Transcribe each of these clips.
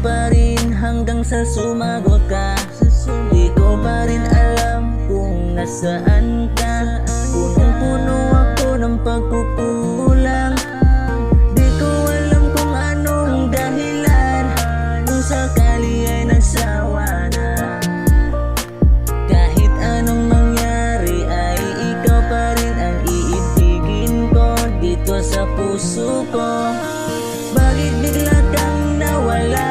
pa rin hanggang sa sumagot ka. Di ko pa rin alam kung nasaan ka. Punong-puno ako ng pagkukulang. Di ko alam kung anong dahilan, kung sakali ay nagsawa na. Kahit anong mangyari ay ikaw pa rin ang iibigin ko dito sa puso ko. Bakit bigla kang nawala?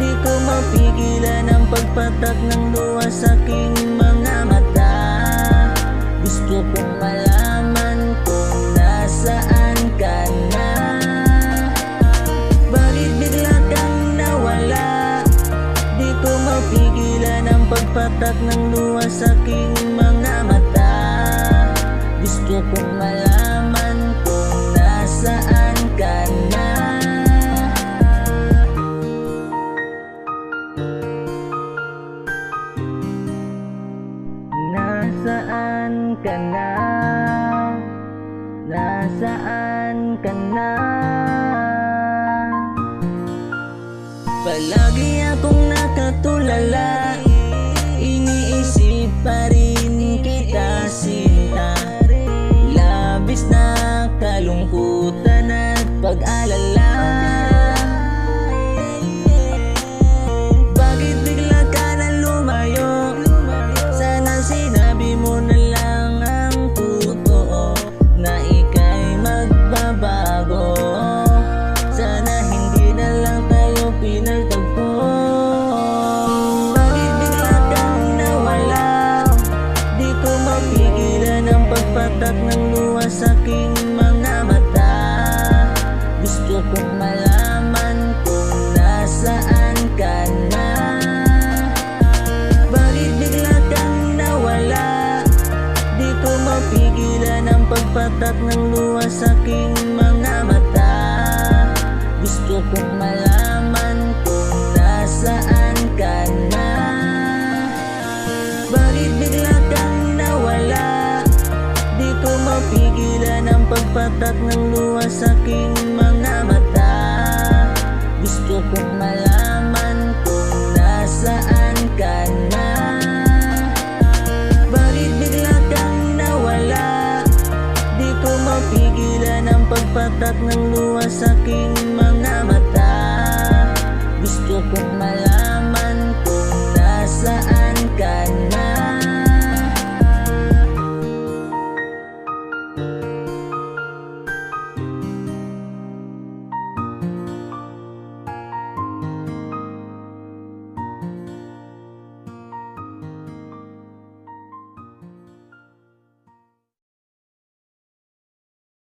Di ko mapigilan ang pagpatak ng luha sa aking mga mata. Gusto kong malaman kung nasaan ka na. Bakit bigla kang nawala? Di ko mapigilan ang pagpatak ng luha sa aking mga mata. Gusto kong malaman kung nasaan ka na. Nasaan ka na? Nasaan ka na? Palagi akong nakatulala, iniisip pa rin kita sinta. Labis na kalungkutan at pag-alala. Bakit bigla ka na lumayo? Sana sinabi mo na lang ang totoo, na ika'y magbabago. Sana hindi na lang tayo pinagtagpo. Bakit bigla kang nawala? Di ko mapigilan ang pagpatak ng luha sa aking mga mata. Gusto kong malaman kung nasaan ka na. Bakit bigla kang nawala? Di ko mapigilan ang pagpatak ng luha sa aking mga mata. Gusto kong malaman kung nasaan ka na. Bakit bigla kang nawala? Di ko mapigilan ang pagpatak ng luha sa aking mga mata. Gusto kong malaman kung nasaan ka na. Bakit bigla kang nawala? Di ko mapigilan ang pagpatak ng luha sa aking mga mata. Gusto kong malaman